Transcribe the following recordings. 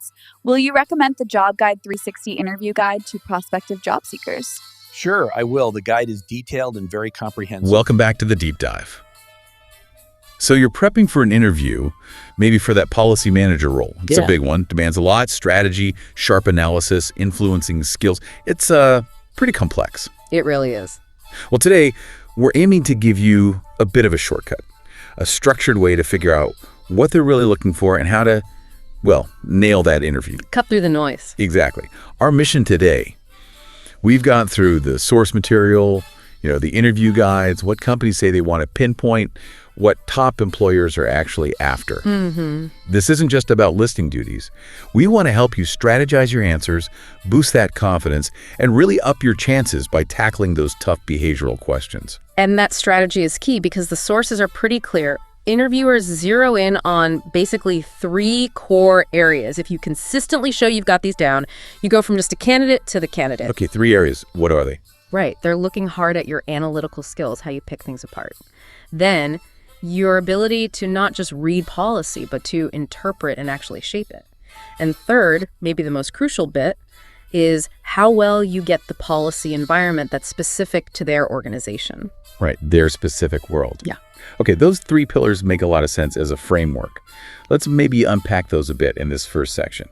questions. Will you recommend the Job Guide 360 interview guide to prospective job seekers? Sure, I will. The guide is detailed and very comprehensive. Welcome back to the deep dive. So you're prepping for an interview, maybe for that policy manager role. It's a big one, demands a lot, strategy, sharp analysis, influencing skills. It's pretty complex. It really is. Well, today, we're aiming to give you a bit of a shortcut, a structured way to figure out what they're really looking for and how to, well, nail that interview. Cut through the noise. Exactly. Our mission today, we've gone through the source material, the interview guides, what companies say they want to pinpoint, what top employers are actually after. This isn't just about listing duties. We want to help you strategize your answers, boost that confidence, and really up your chances by tackling those tough behavioral questions. And that strategy is key because the sources are pretty clear. Interviewers zero in on basically 3 core areas. If you consistently show you've got these down, you go from just a candidate to the candidate. Okay, 3 areas. What are they? Right. They're looking hard at your analytical skills, how you pick things apart. Then your ability to not just read policy, but to interpret and actually shape it. And third, maybe the most crucial bit, is how well you get the policy environment that's specific to their organization. Right, their specific world. Yeah. Okay, those 3 pillars make a lot of sense as a framework. Let's maybe unpack those a bit in this first section.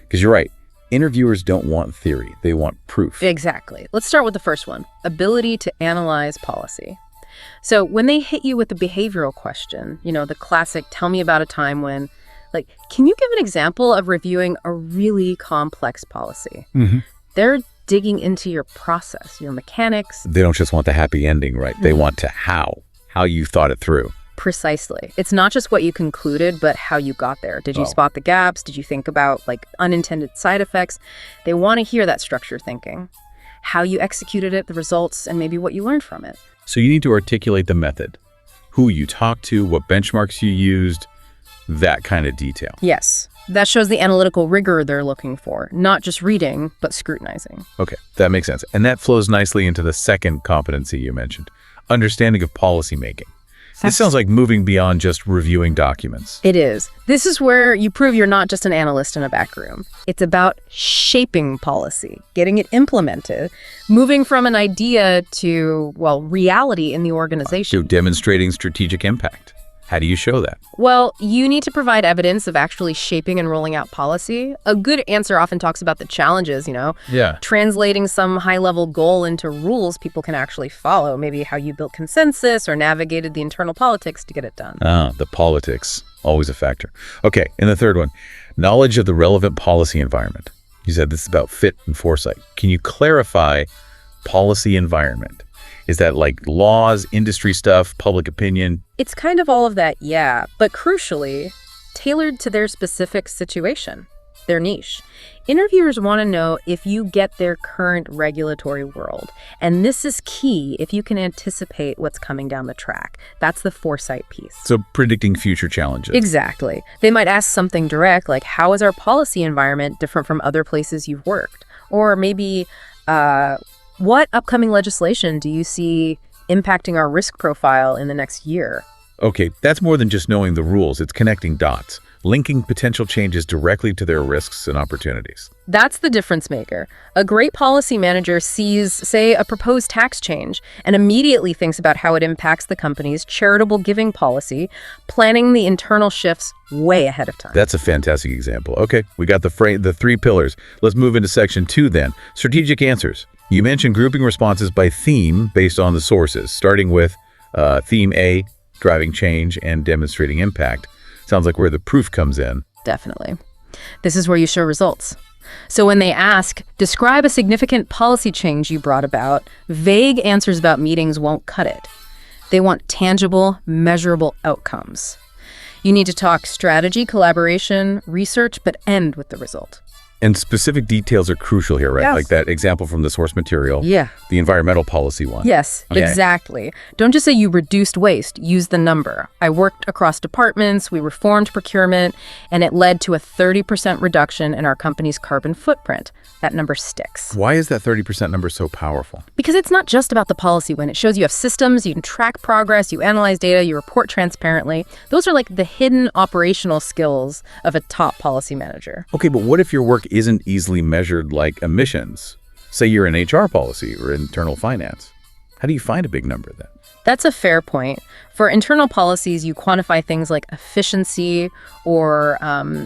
Because you're right, interviewers don't want theory, they want proof. Exactly. Let's start with the first one, ability to analyze policy. So when they hit you with the behavioral question, the classic, tell me about a time when, can you give an example of reviewing a really complex policy? They're digging into your process, your mechanics. They don't just want the happy ending, right? They want to how you thought it through. Precisely. It's not just what you concluded, but how you got there. Did you spot the gaps? Did you think about unintended side effects? They want to hear that structure thinking, how you executed it, the results, and maybe what you learned from it. So you need to articulate the method, who you talked to, what benchmarks you used, that kind of detail. Yes. That shows the analytical rigor they're looking for, not just reading, but scrutinizing. Okay, that makes sense. And that flows nicely into the second competency you mentioned, understanding of policy making. This sounds like moving beyond just reviewing documents. It is. This is where you prove you're not just an analyst in a back room. It's about shaping policy, getting it implemented, moving from an idea to, reality in the organization. So demonstrating strategic impact. How do you show that? Well, you need to provide evidence of actually shaping and rolling out policy. A good answer often talks about the challenges, translating some high-level goal into rules people can actually follow, maybe how you built consensus or navigated the internal politics to get it done. The politics, always a factor. Okay, and the third one, knowledge of the relevant policy environment. You said this is about fit and foresight. Can you clarify policy environment? Is that laws, industry stuff, public opinion? It's kind of all of that, yeah. But crucially, tailored to their specific situation, their niche. Interviewers want to know if you get their current regulatory world. And this is key if you can anticipate what's coming down the track. That's the foresight piece. So predicting future challenges. Exactly. They might ask something direct, like, how is our policy environment different from other places you've worked? Or maybe, what upcoming legislation do you see impacting our risk profile in the next year? Okay, that's more than just knowing the rules. It's connecting dots, linking potential changes directly to their risks and opportunities. That's the difference maker. A great policy manager sees, say, a proposed tax change and immediately thinks about how it impacts the company's charitable giving policy, planning the internal shifts way ahead of time. That's a fantastic example. Okay, we got the 3 pillars. Let's move into section 2 then. Strategic answers. You mentioned grouping responses by theme based on the sources, starting with theme A, driving change and demonstrating impact. Sounds like where the proof comes in. Definitely. This is where you show results. So when they ask, describe a significant policy change you brought about, vague answers about meetings won't cut it. They want tangible, measurable outcomes. You need to talk strategy, collaboration, research, but end with the result. And specific details are crucial here, right? Yes. Like that example from the source material. Yeah. The environmental policy one. Yes, Okay. exactly. Don't just say you reduced waste. Use the number. I worked across departments, we reformed procurement, and it led to a 30% reduction in our company's carbon footprint. That number sticks. Why is that 30% number so powerful? Because it's not just about the policy win. It shows you have systems, you can track progress, you analyze data, you report transparently. Those are like the hidden operational skills of a top policy manager. Okay, but what if your work isn't easily measured like emissions? Say you're in HR policy or internal finance. How do you find a big number then? That's a fair point. For internal policies, you quantify things like efficiency or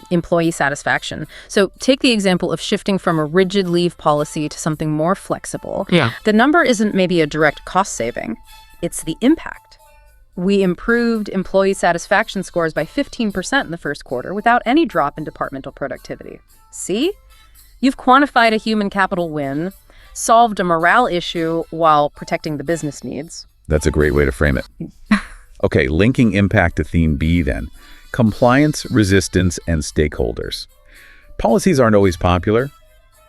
employee satisfaction. So take the example of shifting from a rigid leave policy to something more flexible. Yeah. The number isn't maybe a direct cost saving. It's the impact. We improved employee satisfaction scores by 15% in the first quarter without any drop in departmental productivity. See? You've quantified a human capital win, solved a morale issue while protecting the business needs. That's a great way to frame it. Okay, linking impact to theme B then. Compliance, resistance, and stakeholders. Policies aren't always popular.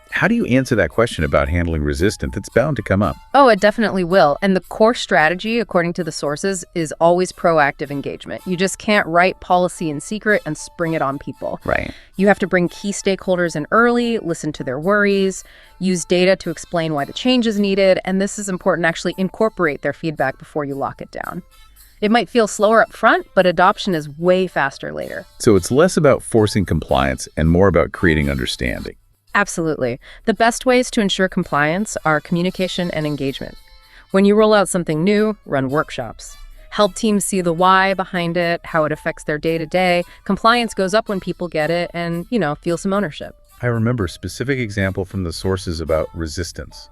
How do you answer that question about handling resistance? It's bound to come up. Oh, it definitely will. And the core strategy, according to the sources, is always proactive engagement. You just can't write policy in secret and spring it on people. Right. You have to bring key stakeholders in early, listen to their worries, use data to explain why the change is needed, and this is important, actually incorporate their feedback before you lock it down. It might feel slower up front, but adoption is way faster later. So it's less about forcing compliance and more about creating understanding. Absolutely. The best ways to ensure compliance are communication and engagement. When you roll out something new, run workshops. Help teams see the why behind it, how it affects their day-to-day. Compliance goes up when people get it and, feel some ownership. I remember a specific example from the sources about resistance.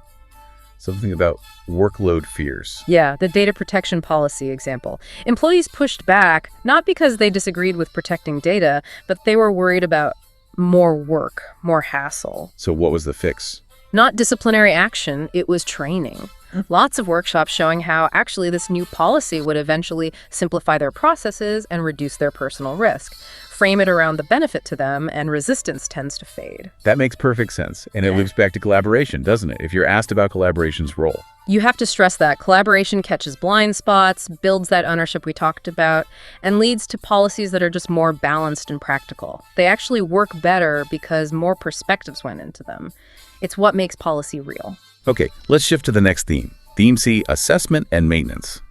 Something about workload fears. Yeah, the data protection policy example. Employees pushed back, not because they disagreed with protecting data, but they were worried about more work, more hassle. So what was the fix? Not disciplinary action, it was training. Lots of workshops showing how actually this new policy would eventually simplify their processes and reduce their personal risk. Frame it around the benefit to them, and resistance tends to fade. That makes perfect sense. And it loops back to collaboration, doesn't it? If you're asked about collaboration's role. You have to stress that collaboration catches blind spots, builds that ownership we talked about, and leads to policies that are just more balanced and practical. They actually work better because more perspectives went into them. It's what makes policy real. Okay, let's shift to the next theme. Theme C, assessment and maintenance.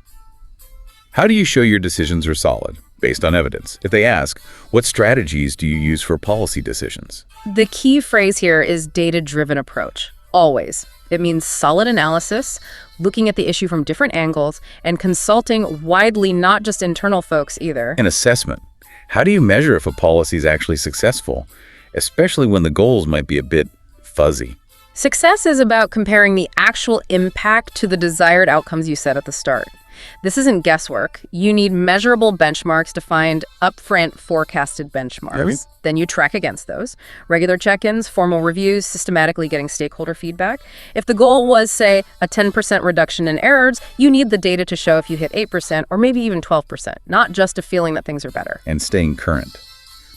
How do you show your decisions are solid? Based on evidence. If they ask, what strategies do you use for policy decisions? The key phrase here is data-driven approach. Always. It means solid analysis, looking at the issue from different angles, and consulting widely, not just internal folks either. An assessment. How do you measure if a policy is actually successful, especially when the goals might be a bit fuzzy? Success is about comparing the actual impact to the desired outcomes you set at the start. This isn't guesswork. You need measurable benchmarks to find upfront forecasted benchmarks. Really? Then you track against those. Regular check-ins, formal reviews, systematically getting stakeholder feedback. If the goal was, say, a 10% reduction in errors, you need the data to show if you hit 8% or maybe even 12%, not just a feeling that things are better. And staying current.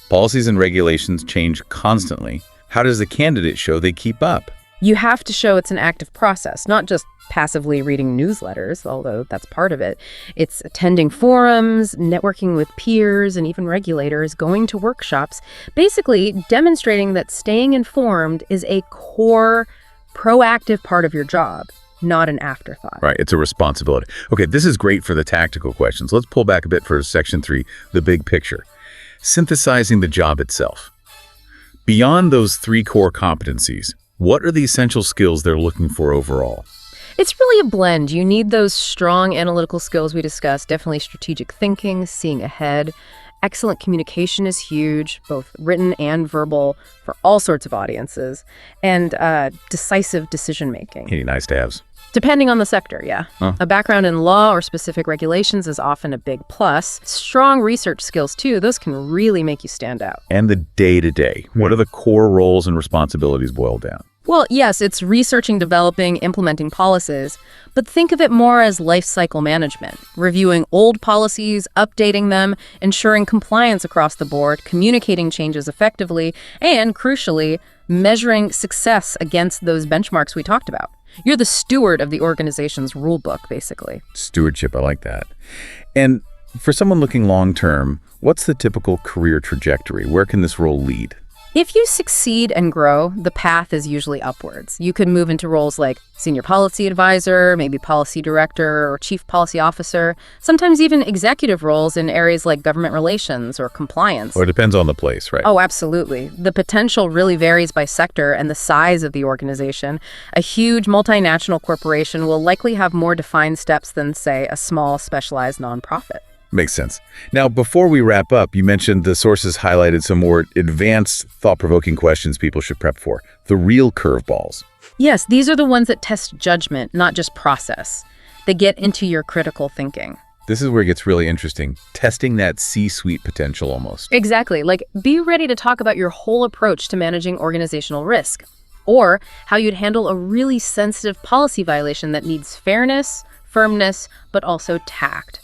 Policies and regulations change constantly. How does the candidate show they keep up? You have to show it's an active process, not just passively reading newsletters, although that's part of it. It's attending forums, networking with peers, and even regulators, going to workshops, basically demonstrating that staying informed is a core, proactive part of your job, not an afterthought. Right, it's a responsibility. Okay, this is great for the tactical questions. Let's pull back a bit for section 3, the big picture. Synthesizing the job itself. Beyond those 3 core competencies, what are the essential skills they're looking for overall? It's really a blend. You need those strong analytical skills we discussed, definitely strategic thinking, seeing ahead. Excellent communication is huge, both written and verbal, for all sorts of audiences, and decisive decision-making. Any nice to haves? Depending on the sector, yeah. Huh. A background in law or specific regulations is often a big plus. Strong research skills, too, those can really make you stand out. And the day-to-day. What are the core roles and responsibilities boiled down? Well, yes, it's researching, developing, implementing policies, but think of it more as life cycle management, reviewing old policies, updating them, ensuring compliance across the board, communicating changes effectively, and, crucially, measuring success against those benchmarks we talked about. You're the steward of the organization's rule book, basically. Stewardship, I like that. And for someone looking long-term, what's the typical career trajectory? Where can this role lead? If you succeed and grow, the path is usually upwards. You could move into roles like senior policy advisor, maybe policy director or chief policy officer, sometimes even executive roles in areas like government relations or compliance. Or it depends on the place, right? Oh, absolutely. The potential really varies by sector and the size of the organization. A huge multinational corporation will likely have more defined steps than, say, a small specialized nonprofit. Makes sense. Now, before we wrap up, you mentioned the sources highlighted some more advanced, thought-provoking questions people should prep for. The real curveballs. Yes, these are the ones that test judgment, not just process. They get into your critical thinking. This is where it gets really interesting. Testing that C-suite potential almost. Exactly. Like, be ready to talk about your whole approach to managing organizational risk, or how you'd handle a really sensitive policy violation that needs fairness, firmness, but also tact.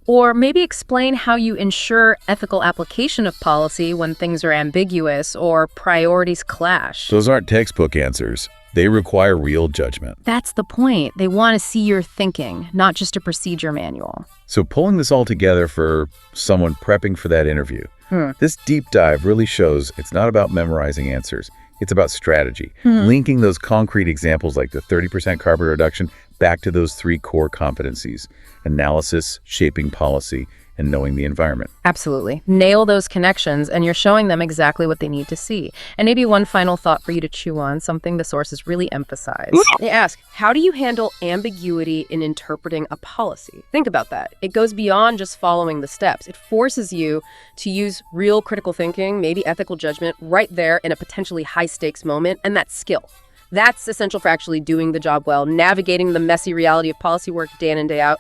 Or maybe explain how you ensure ethical application of policy when things are ambiguous or priorities clash. Those aren't textbook answers. They require real judgment. That's the point. They want to see your thinking, not just a procedure manual. So pulling this all together for someone prepping for that interview, this deep dive really shows it's not about memorizing answers. It's about strategy, linking those concrete examples like the 30% carbon reduction back to those 3 core competencies: analysis, shaping policy, and knowing the environment. Absolutely. Nail those connections, and you're showing them exactly what they need to see. And maybe one final thought for you to chew on, something the sources really emphasize. They ask, how do you handle ambiguity in interpreting a policy? Think about that. It goes beyond just following the steps. It forces you to use real critical thinking, maybe ethical judgment, right there in a potentially high-stakes moment, and that's skill. That's essential for actually doing the job well, navigating the messy reality of policy work day in and day out.